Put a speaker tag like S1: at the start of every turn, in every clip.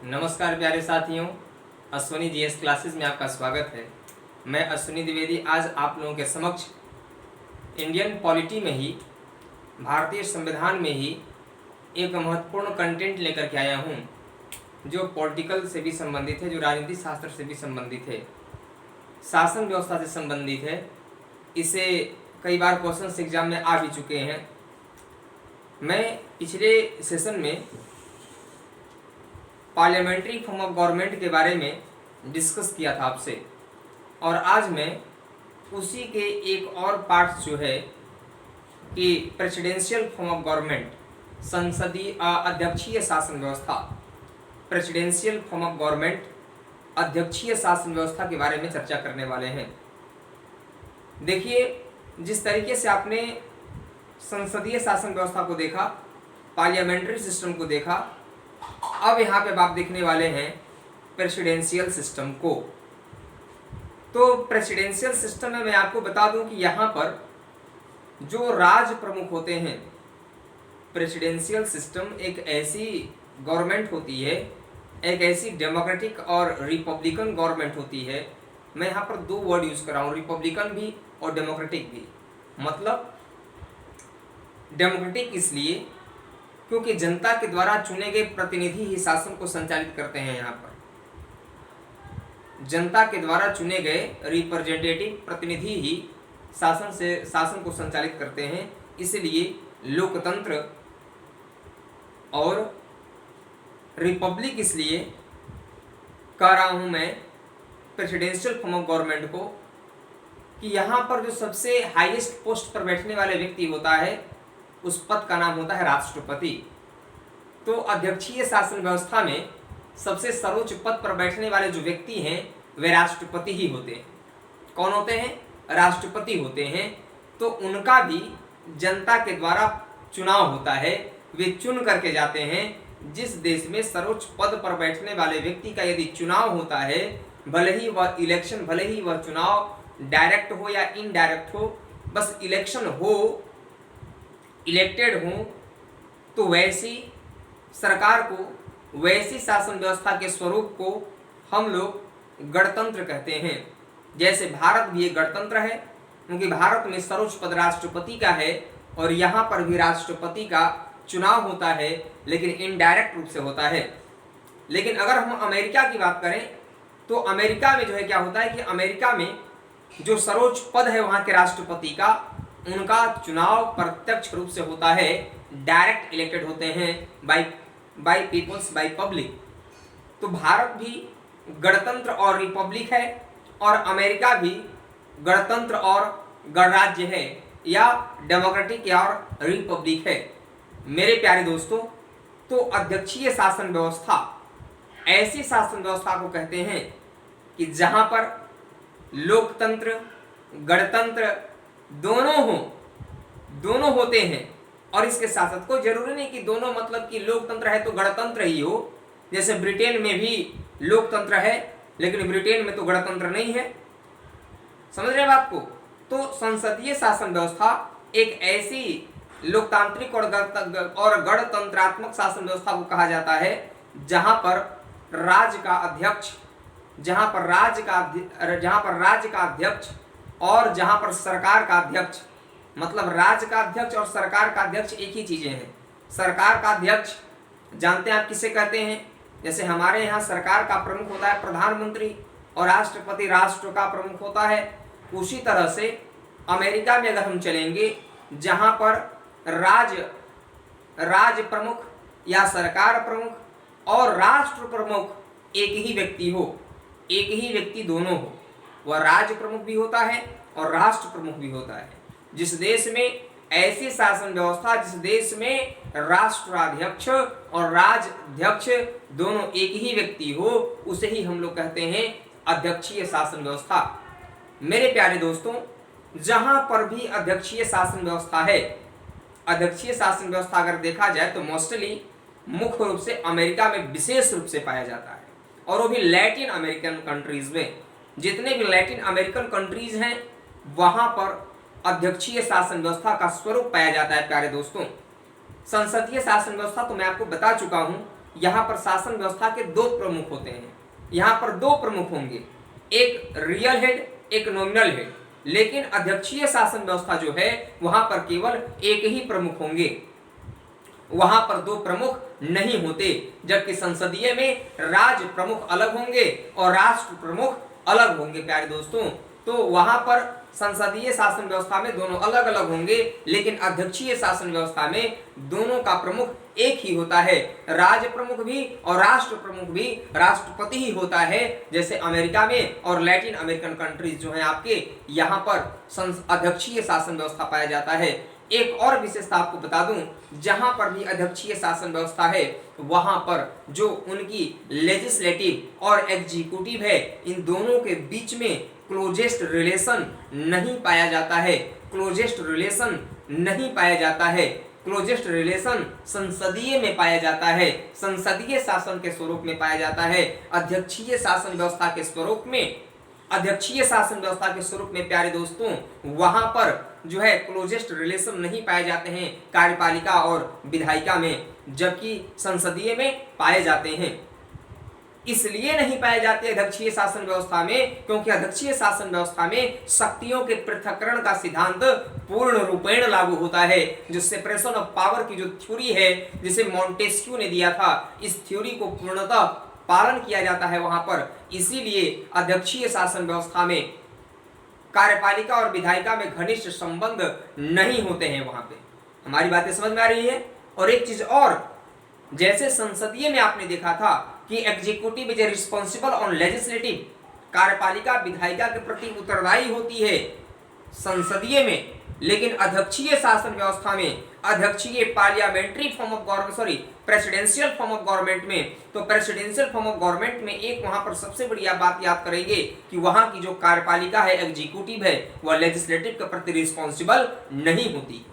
S1: नमस्कार प्यारे साथियों, अश्विनी जीएस क्लासेस में आपका स्वागत है। मैं अश्विनी द्विवेदी आज आप लोगों के समक्ष इंडियन पॉलिटी में ही, भारतीय संविधान में ही एक महत्वपूर्ण कंटेंट लेकर के आया हूँ जो पॉलिटिकल से भी संबंधित है, जो राजनीतिक शास्त्र से भी संबंधित है, शासन व्यवस्था से संबंधित है। इसे कई बार क्वेश्चन एग्जाम में आ भी चुके हैं। मैं पिछले सेशन में पार्लियामेंट्री फॉर्म ऑफ गवर्नमेंट के बारे में डिस्कस किया था आपसे, और आज मैं उसी के एक और पार्ट जो है कि प्रेसिडेंशियल फॉर्म ऑफ गवर्नमेंट, संसदीय अध्यक्षीय शासन व्यवस्था, प्रेसिडेंशियल फॉर्म ऑफ गवर्नमेंट, अध्यक्षीय शासन व्यवस्था के बारे में चर्चा करने वाले हैं। देखिए, जिस तरीके से आपने संसदीय शासन व्यवस्था को देखा, पार्लियामेंट्री सिस्टम को देखा, अब यहाँ पे आप देखने वाले हैं प्रेसिडेंशियल सिस्टम को। तो प्रेसिडेंशियल सिस्टम में मैं आपको बता दूं कि यहाँ पर जो राज प्रमुख होते हैं, प्रेसिडेंशियल सिस्टम एक ऐसी गवर्नमेंट होती है, एक ऐसी डेमोक्रेटिक और रिपब्लिकन गवर्नमेंट होती है। मैं यहाँ पर दो वर्ड यूज कर रहा हूँ, रिपब्लिकन भी और डेमोक्रेटिक भी। मतलब डेमोक्रेटिक इसलिए क्योंकि जनता के द्वारा चुने गए प्रतिनिधि ही शासन को संचालित करते हैं। यहाँ पर जनता के द्वारा चुने गए रिप्रेजेंटेटिव प्रतिनिधि ही शासन को संचालित करते हैं। इसलिए लोकतंत्र और रिपब्लिक इसलिए कह रहा हूं मैं प्रेसिडेंशियल फॉर्म ऑफ गवर्नमेंट को कि यहाँ पर जो सबसे हाईएस्ट पोस्ट पर बैठने वाले व्यक्ति होता है, उस पद का नाम होता है राष्ट्रपति। तो अध्यक्षीय शासन व्यवस्था में सबसे सर्वोच्च पद पर बैठने वाले जो व्यक्ति हैं वे राष्ट्रपति ही होते हैं। कौन होते हैं? राष्ट्रपति होते हैं। तो उनका भी जनता के द्वारा चुनाव होता है, वे चुन करके जाते हैं। जिस देश में सर्वोच्च पद पर बैठने वाले व्यक्ति का यदि चुनाव होता है, भले ही वह इलेक्शन, भले ही वह चुनाव डायरेक्ट हो या इनडायरेक्ट हो, बस इलेक्शन हो, इलेक्टेड हो, तो वैसी सरकार को, वैसी शासन व्यवस्था के स्वरूप को हम लोग गणतंत्र कहते हैं। जैसे भारत भी एक गणतंत्र है, क्योंकि भारत में सर्वोच्च पद राष्ट्रपति का है और यहाँ पर भी राष्ट्रपति का चुनाव होता है, लेकिन इनडायरेक्ट रूप से होता है। लेकिन अगर हम अमेरिका की बात करें तो अमेरिका में जो है क्या होता है कि अमेरिका में जो सर्वोच्च पद है वहाँ के राष्ट्रपति का, उनका चुनाव प्रत्यक्ष रूप से होता है, डायरेक्ट इलेक्टेड होते हैं बाय पीपल्स, बाय पब्लिक। तो भारत भी गणतंत्र और रिपब्लिक है और अमेरिका भी गणतंत्र और गणराज्य है, या डेमोक्रेटिक या और रिपब्लिक है। मेरे प्यारे दोस्तों, तो अध्यक्षीय शासन व्यवस्था ऐसी शासन व्यवस्था को कहते हैं कि जहां पर लोकतंत्र, गणतंत्र दोनों होते हैं। और इसके साथ साथ कोई जरूरी नहीं कि दोनों, मतलब कि लोकतंत्र है तो गणतंत्र ही हो। जैसे ब्रिटेन में भी लोकतंत्र है, लेकिन ब्रिटेन में तो गणतंत्र नहीं है। समझ रहे हैं बात को? तो संसदीय शासन व्यवस्था एक ऐसी लोकतांत्रिक और गणतंत्रात्मक शासन व्यवस्था को कहा जाता है जहां पर राज्य का अध्यक्ष, जहां पर राज्य का अध्यक्ष और जहां पर सरकार का अध्यक्ष, मतलब राज्य का अध्यक्ष और सरकार का अध्यक्ष एक ही चीजें हैं। सरकार का अध्यक्ष जानते हैं आप किसे कहते हैं? जैसे हमारे यहाँ सरकार का प्रमुख होता है प्रधानमंत्री और राष्ट्रपति राष्ट्र का प्रमुख होता है। उसी तरह से अमेरिका में अगर हम चलेंगे, जहां पर राज्य प्रमुख या सरकार प्रमुख और राष्ट्र प्रमुख एक ही व्यक्ति हो, एक ही व्यक्ति दोनों हो, वह राज्य प्रमुख भी होता है और राष्ट्र प्रमुख भी होता है। जिस देश में ऐसी शासन व्यवस्था, जिस देश में राष्ट्राध्यक्ष और राज्याध्यक्ष दोनों एक ही व्यक्ति हो, उसे ही हम लोग कहते हैं अध्यक्षीय शासन व्यवस्था। मेरे प्यारे दोस्तों, जहां पर भी अध्यक्षीय शासन व्यवस्था है, अध्यक्षीय शासन व्यवस्था अगर देखा जाए तो मोस्टली मुख्य रूप से अमेरिका में विशेष रूप से पाया जाता है, और वो भी लैटिन अमेरिकन कंट्रीज में। जितने भी लैटिन अमेरिकन कंट्रीज हैं वहां पर अध्यक्षीय शासन व्यवस्था का स्वरूप पाया जाता है। प्यारे दोस्तों, संसदीय शासन व्यवस्था तो मैं आपको बता चुका हूं यहाँ पर शासन व्यवस्था के दो प्रमुख होते हैं। यहाँ पर दो प्रमुख होंगे, एक रियल हेड, एक नॉमिनल हेड। लेकिन अध्यक्षीय शासन व्यवस्था जो है वहां पर केवल एक ही प्रमुख होंगे, वहां पर दो प्रमुख नहीं होते। जबकि संसदीय में राज्य प्रमुख अलग होंगे और राष्ट्र प्रमुख अलग होंगे प्यारे दोस्तों। तो वहां पर संसदीय शासन व्यवस्था में दोनों अलग अलग होंगे, लेकिन अध्यक्षीय शासन व्यवस्था में दोनों का प्रमुख एक ही होता है। राज्य प्रमुख भी और राष्ट्र प्रमुख भी राष्ट्रपति ही होता है। जैसे अमेरिका में और लैटिन अमेरिकन कंट्रीज जो हैं आपके, यहाँ पर अध्यक्षीय शासन व्यवस्था पाया जाता है। एक और विशेषता आपको बता दूं, जहां पर भी अध्यक्षीय शासन व्यवस्था है वहां पर जो उनकी लेजिस्लेटिव और एग्जीक्यूटिव है, इन दोनों के बीच में क्लोजेस्ट रिलेशन नहीं पाया जाता है। क्लोजेस्ट रिलेशन नहीं पाया जाता है। क्लोजेस्ट रिलेशन संसदीय में पाया जाता है, संसदीय शासन के स्वरूप में पाया जाता है। अध्यक्षीय शासन व्यवस्था के स्वरूप में, अध्यक्षीय शासन व्यवस्था के स्वरूप में प्यारे दोस्तों वहां पर जो है क्लोजेस्ट रिलेशन नहीं पाए जाते हैं कार्यपालिका और विधायिका में, जबकि संसदीय में पाए जाते हैं। इसलिए नहीं पाए जाते अध्यक्षीय शासन व्यवस्था में क्योंकि अध्यक्षीय शासन व्यवस्था में शक्तियों के पृथक्करण का सिद्धांत पूर्ण रूपेण लागू होता है। जो सेपरेशन ऑफ पावर की जो थ्योरी है जिसे मॉन्टेस्क्यू ने दिया था, इस थ्योरी को पूर्णतः पालन किया जाता है वहां पर। इसीलिए अध्यक्षीय शासन व्यवस्था में कार्यपालिका और विधायिका में घनिष्ठ संबंध नहीं होते हैं वहां पे। हमारी बातें समझ में आ रही है। और एक चीज और, जैसे संसदीय में आपने देखा था कि executive is responsible on legislative, कार्यपालिका विधायिका के प्रति उत्तरदायी होती है संसदीय में, लेकिन अध्यक्षीय शासन व्यवस्था में, अध्यक्षीय parliamentary form of government, presidential form of government में, तो प्रेसिडेंशियल फॉर्म ऑफ गवर्नमेंट में एक वहां पर सबसे बड़ी आप बात याद करेंगे कि वहां की जो कार्यपालिका है, एग्जीक्यूटिव है, वह लेजिस्लेटिव के प्रति रिस्पॉन्सिबल नहीं होती।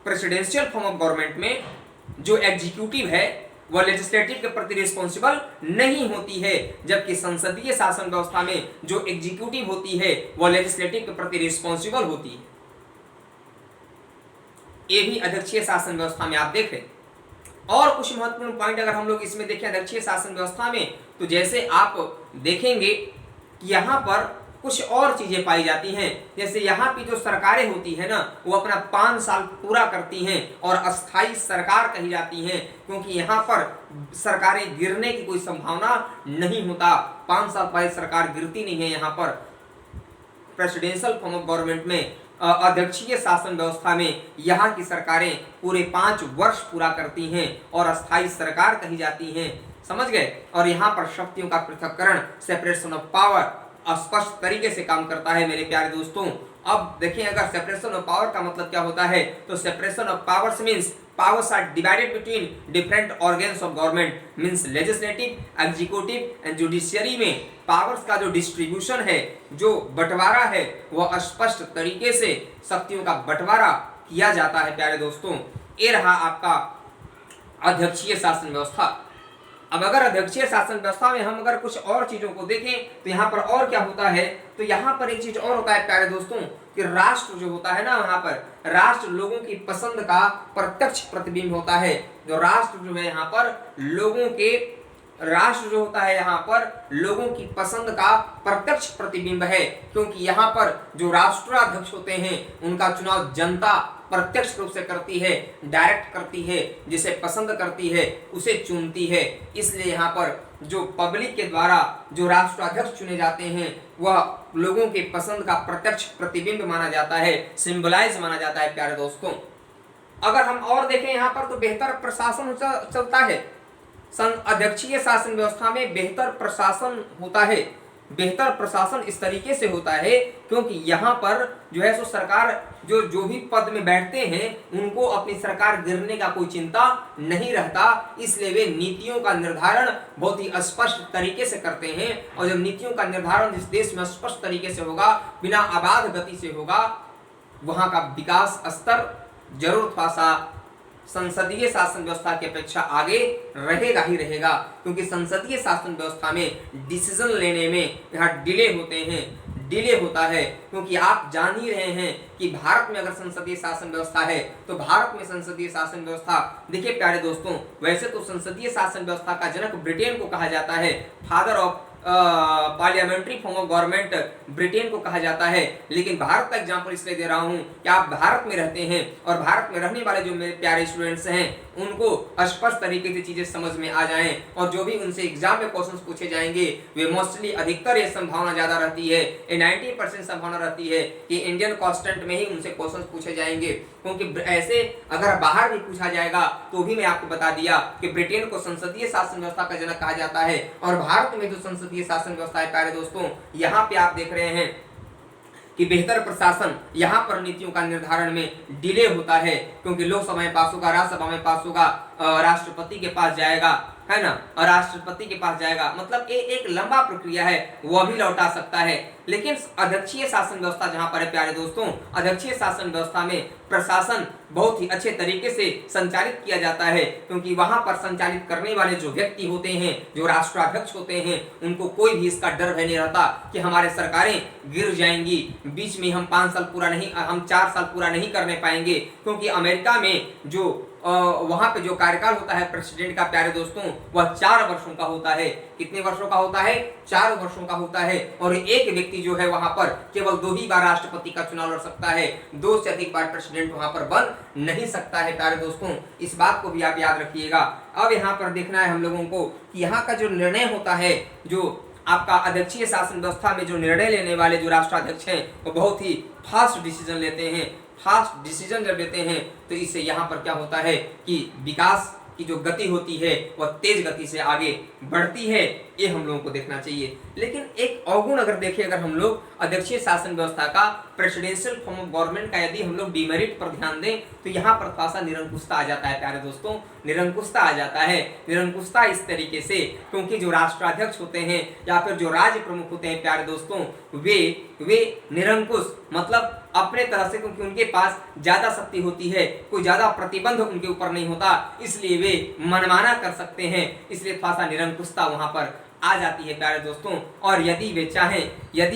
S1: प्रेसिडेंशियल फॉर्म ऑफ गवर्नमेंट में जो एग्जीक्यूटिव है वह लेजिस्लेटिव के प्रति रिस्पॉन्सिबल नहीं होती है, जबकि संसदीय शासन व्यवस्था में जो एग्जीक्यूटिव होती है वह लेजिस्लेटिव के प्रति रिस्पॉन्सिबल होती है। ये भी अध्यक्षीय शासन व्यवस्था में आप देखें। और कुछ महत्वपूर्ण पॉइंट अगर हम लोग इसमें देखें अध्यक्षीय शासन व्यवस्था में, तो जैसे आप देखेंगे कि यहाँ पर कुछ और चीजें पाई जाती हैं। जैसे यहाँ की जो सरकारें होती है ना, वो अपना 5 साल पूरा करती हैं और अस्थायी सरकार कही जाती हैं, क्योंकि यहाँ पर सरकारें गिरने की कोई संभावना नहीं होता। 5 साल पहले सरकार गिरती नहीं है। यहाँ पर प्रेसिडेंशियल फॉर्म ऑफ गवर्नमेंट में, अध्यक्षीय शासन व्यवस्था में यहाँ की सरकारें पूरे 5 वर्ष पूरा करती हैं और अस्थायी सरकार कही जाती हैं। समझ गए। और यहाँ पर शक्तियों का पृथक्करण, सेपरेशन ऑफ पावर स्पष्ट तरीके से काम करता है मेरे प्यारे दोस्तों। अब देखिए, अगर सेपरेशन ऑफ पावर का मतलब क्या होता है, तो separation of powers means powers are divided between different organs of government, means legislative, executive and judiciary में पावर्स का जो डिस्ट्रीब्यूशन है, जो बंटवारा है, वह स्पष्ट तरीके से शक्तियों का बंटवारा किया जाता है प्यारे दोस्तों। ये रहा आपका अध्यक्षीय शासन व्यवस्था। अब अगर अध्यक्षीय शासन व्यवस्था में हम अगर कुछ और चीजों को देखें तो यहाँ पर और क्या होता है, तो यहाँ पर एक चीज और होता है प्यारे दोस्तों कि राष्ट्र जो होता है ना, यहाँ पर राष्ट्र लोगों की पसंद का प्रत्यक्ष प्रतिबिंब होता है। जो राष्ट्र जो है यहाँ पर लोगों के, राष्ट्र जो होता है यहाँ पर लोगों की पसंद का प्रत्यक्ष प्रतिबिंब है, क्योंकि यहाँ पर जो राष्ट्राध्यक्ष होते हैं उनका चुनाव जनता प्रत्यक्ष रूप से करती है, डायरेक्ट करती है, जिसे पसंद करती है उसे चुनती है। इसलिए यहाँ पर जो पब्लिक के द्वारा जो राष्ट्राध्यक्ष चुने जाते हैं वह लोगों के पसंद का प्रत्यक्ष प्रतिबिंब माना जाता है, सिंबलाइज माना जाता है प्यारे दोस्तों। अगर हम और देखें यहाँ पर तो बेहतर प्रशासन चलता है। अध्यक्षीय शासन व्यवस्था में बेहतर प्रशासन होता है। बेहतर प्रशासन इस तरीके से होता है क्योंकि यहाँ पर जो है सो सरकार जो भी पद में बैठते हैं उनको अपनी सरकार गिरने का कोई चिंता नहीं रहता, इसलिए वे नीतियों का निर्धारण बहुत ही स्पष्ट तरीके से करते हैं। और जब नीतियों का निर्धारण जिस देश में स्पष्ट तरीके से होगा, बिना अबाध गति से होगा, वहाँ का विकास स्तर जरूर थोड़ा सा संसदीय शासन व्यवस्था की अपेक्षा आगे रहेगा ही रहेगा, क्योंकि संसदीय शासन व्यवस्था में डिसीजन लेने में यहाँ डिले होते हैं, डिले होता है, क्योंकि आप जान ही रहे हैं कि भारत में अगर संसदीय शासन व्यवस्था है तो भारत में संसदीय शासन व्यवस्था, देखिए प्यारे दोस्तों, वैसे तो संसदीय शासन व्यवस्था का जनक ब्रिटेन को कहा जाता है, father of parliamentary form of government Britain को कहा जाता है, लेकिन भारत का एग्जांपल इसलिए दे रहा हूं कि आप भारत में रहते हैं और भारत में रहने वाले जो मेरे प्यारे स्टूडेंट्स हैं उनको स्पष्ट तरीके से चीजें समझ में आ जाएं, और जो भी उनसे एग्जाम में क्वेश्चंस पूछे जाएंगे वे मोस्टली, अधिकतर ये संभावना ज्यादा रहती है, 90% संभावना रहती है कि इंडियन कांस्टेंट में ही उनसे क्वेश्चंस पूछे जाएंगे, क्योंकि ऐसे अगर बाहर भी पूछा जाएगा तो भी मैं आपको बता दिया कि ब्रिटेन को संसदीय शासन व्यवस्था का जनक कहा जाता है, और भारत में जो संसदीय शासन व्यवस्था है प्यारे दोस्तों, यहाँ पे आप देख रहे हैं कि बेहतर प्रशासन, यहाँ पर नीतियों का निर्धारण में डिले होता है, क्योंकि लोकसभा में पास होगा, राज्यसभा में पास होगा, राष्ट्रपति के पास जाएगा, है ना, और राष्ट्रपति के पास जाएगा, मतलब ये एक लंबा प्रक्रिया है, वह भी लौटा सकता है। लेकिन अध्यक्षीय शासन व्यवस्था जहां पर है प्यारे दोस्तों, अध्यक्षीय शासन व्यवस्था में प्रशासन बहुत ही अच्छे तरीके से संचालित किया जाता है, क्योंकि वहां पर संचालित करने वाले जो व्यक्ति होते हैं, जो राष्ट्राध्यक्ष होते हैं, उनको कोई भी इसका डर नहीं रहता कि हमारे सरकारें गिर जाएंगी, बीच में हम 5 साल पूरा नहीं, हम 4 साल पूरा नहीं करने पाएंगे, क्योंकि अमेरिका में जो वहां पे जो कार्यकाल होता है प्रेसिडेंट का प्यारे दोस्तों, वह 4 वर्षों का होता है। कितने वर्षों का होता है? 4 वर्षों का होता है, और एक व्यक्ति जो है वहां पर केवल 2 ही बार राष्ट्रपति का चुनाव लड़ सकता है, 2 से अधिक बार प्रेसिडेंट वहां पर बन नहीं सकता है प्यारे दोस्तों, इस बात को भी आप याद रखिएगा। अब यहाँ पर देखना है हम लोगों को कि यहाँ का जो निर्णय होता है, जो आपका अध्यक्षीय शासन व्यवस्था में जो निर्णय लेने वाले जो राष्ट्राध्यक्ष हैं वो बहुत ही फास्ट डिसीजन लेते हैं। फास्ट डिसीजन जब लेते हैं तो इससे यहाँ पर क्या होता है कि विकास की जो गति होती है वह तेज गति से आगे बढ़ती है, ये हम लोगों को देखना चाहिए। लेकिन एक अवगुण अगर देखें, अगर हम लोग अध्यक्षीय शासन व्यवस्था का, प्रेसिडेंशियल फॉर्म ऑफ गवर्नमेंट का यदि हम लोग डिमेरिट पर ध्यान दें तो यहाँ पर थोड़ा सा निरंकुशता आ जाता है प्यारे दोस्तों, निरंकुशता आ जाता है। निरंकुशता इस तरीके से, क्योंकि जो राष्ट्राध्यक्ष होते हैं या फिर जो राज्य प्रमुख होते हैं प्यारे दोस्तों, वे निरंकुश मतलब अपने तरह से, क्योंकि उनके पास ज्यादा शक्ति होती है, कोई ज्यादा प्रतिबंध उनके ऊपर नहीं होता, इसलिए वे मनमाना कर सकते हैं, इसलिए थोड़ा सा निरंकुशता वहां पर आ जाती है प्यारे दोस्तों। और यदि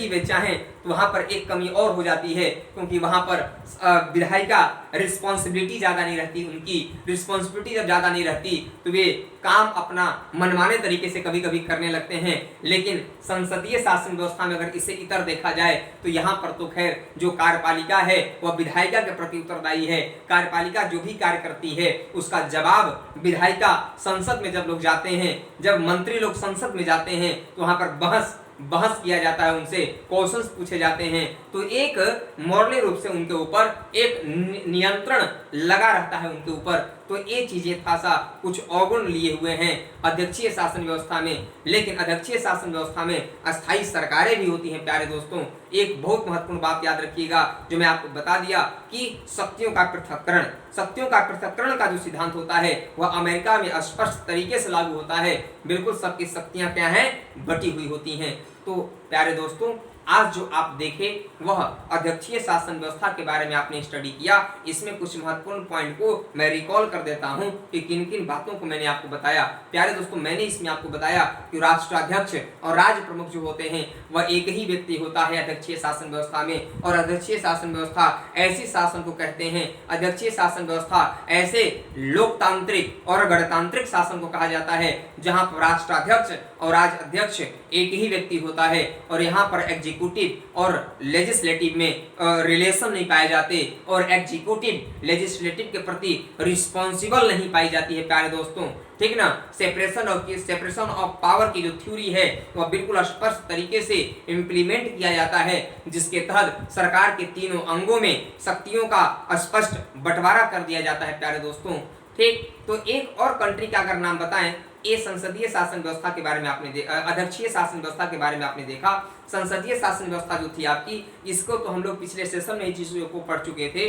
S1: वे चाहें तो वहां पर एक कमी और हो जाती है, क्योंकि वहां पर विधायिका रिस्पॉन्सिबिलिटी ज्यादा नहीं रहती, उनकी रिस्पॉन्सिबिलिटी जब ज्यादा नहीं रहती तो वे काम अपना मनमाने तरीके से कभी कभी करने लगते हैं। लेकिन संसदीय शासन व्यवस्था में अगर इसे इतर देखा जाए तो यहाँ पर तो खैर जो कार्यपालिका है वह विधायिका के प्रति उत्तरदायी है। कार्यपालिका जो भी कार्य करती है उसका जवाब विधायिका, संसद में जब लोग जाते हैं, जब मंत्री लोग संसद में जाते हैं तो वहां पर बहस किया जाता है, उनसे क्वेश्चंस पूछे जाते हैं, तो एक मॉरली रूप से उनके ऊपर एक नियंत्रण लगा रहता है उनके ऊपर। तो ये चीजें खासा कुछ अवगुण लिए हुए हैं अध्यक्षीय शासन व्यवस्था में। लेकिन अध्यक्षीय शासन व्यवस्था में अस्थायी सरकारें भी होती हैं प्यारे दोस्तों। एक बहुत महत्वपूर्ण बात याद रखिएगा जो मैं आपको बता दिया कि शक्तियों का पृथक्करण का जो सिद्धांत होता है वह अमेरिका में स्पष्ट तरीके से लागू होता है। बिल्कुल सबकी शक्तियां क्या हैं? बटी हुई होती हैं। तो प्यारे दोस्तों, आज जो आप देखें वह अध्यक्षीय शासन व्यवस्था के बारे में आपने स्टडी किया। इसमें कुछ महत्वपूर्ण पॉइंट को मैं रिकॉल कर देता हूं कि किन किन बातों को मैंने आपको बताया। प्यारे दोस्तों, मैंने इसमें आपको बताया कि राष्ट्राध्यक्ष और राज्य प्रमुख जो होते हैं वह एक ही व्यक्ति होता है अध्यक्षीय शासन व्यवस्था में। और अध्यक्षीय शासन व्यवस्था ऐसी शासन को कहते हैं, अध्यक्षीय शासन व्यवस्था ऐसे लोकतांत्रिक और गणतांत्रिक शासन को कहा जाता है जहां पर राष्ट्राध्यक्ष और राज्य अध्यक्ष एक ही व्यक्ति होता है, और यहाँ पर एग्जीक्यूटिव और लेजिस्लेटिव में रिलेशन नहीं पाए जाते, और एग्जीक्यूटिव लेजिस्लेटिव के प्रति रिस्पॉन्सिबल नहीं पाई जाती है प्यारे दोस्तों। ठीक ना? सेपरेशन ऑफ पावर की जो थ्योरी है वह बिल्कुल स्पष्ट तरीके से इम्प्लीमेंट किया जाता है, जिसके तहत सरकार के तीनों अंगों में शक्तियों का स्पष्ट बंटवारा कर दिया जाता है प्यारे दोस्तों। ठीक, तो एक और कंट्री का अगर नाम बताएं, ये संसदीय शासन व्यवस्था के बारे में आपने अध्यक्षीय शासन व्यवस्था के बारे में आपने देखा। संसदीय शासन व्यवस्था जो थी आपकी, इसको तो हम लोग पिछले सेशन में ही चीजों को पढ़ चुके थे,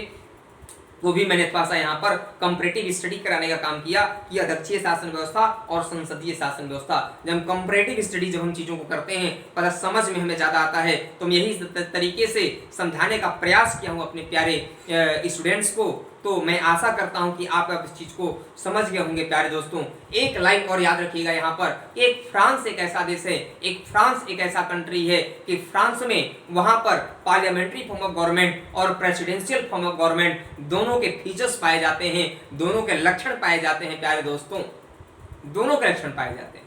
S1: वो भी मैंने थोड़ा सा यहाँ पर कंपैरेटिव स्टडी कराने का काम किया कि अध्यक्षीय शासन व्यवस्था और संसदीय शासन व्यवस्था। जब कंपैरेटिव स्टडी जब हम चीजों को करते हैं पता समझ में हमें ज्यादा आता है, तो मैं यही तरीके से समझाने का प्रयास किया हूँ अपने प्यारे स्टूडेंट्स को। तो मैं आशा करता हूं कि आप इस चीज को समझ गए होंगे प्यारे दोस्तों। एक लाइन और याद रखिएगा यहाँ पर, एक फ्रांस एक ऐसा देश है, फ्रांस एक ऐसा कंट्री है कि फ्रांस में वहां पर पार्लियामेंट्री फॉर्म ऑफ गवर्नमेंट और प्रेसिडेंशियल फॉर्म ऑफ गवर्नमेंट दोनों के फीचर्स पाए जाते हैं, दोनों के लक्षण पाए जाते हैं प्यारे दोस्तों, दोनों के लक्षण पाए जाते हैं।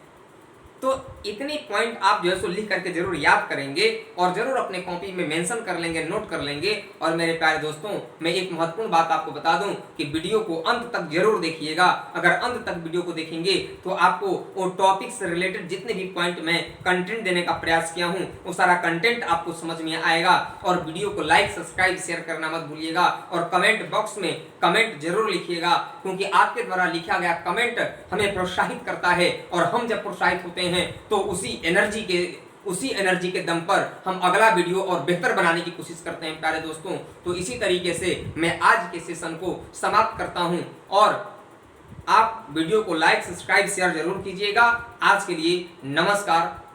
S1: तो इतनी पॉइंट आप जो है सो लिख करके जरूर याद करेंगे और जरूर अपने कॉपी में मेंशन कर लेंगे, नोट कर लेंगे। और मेरे प्यारे दोस्तों, मैं एक महत्वपूर्ण बात आपको बता दूं कि वीडियो को अंत तक जरूर देखिएगा। अगर अंत तक वीडियो को देखेंगे तो आपको वो टॉपिक से रिलेटेड जितने भी पॉइंट में कंटेंट देने का प्रयास किया हूं वो सारा कंटेंट आपको समझ में आएगा। और वीडियो को लाइक, सब्सक्राइब, शेयर करना मत भूलिएगा और कमेंट बॉक्स में कमेंट जरूर लिखिएगा, क्योंकि आपके द्वारा लिखा गया कमेंट हमें प्रोत्साहित करता है और हम जब प्रोत्साहित होते हैं तो उसी एनर्जी के दम पर हम अगला वीडियो और बेहतर बनाने की कोशिश करते हैं प्यारे दोस्तों। तो इसी तरीके से मैं आज के सेशन को समाप्त करता हूं और आप वीडियो को लाइक, सब्सक्राइब, शेयर जरूर कीजिएगा। आज के लिए नमस्कार।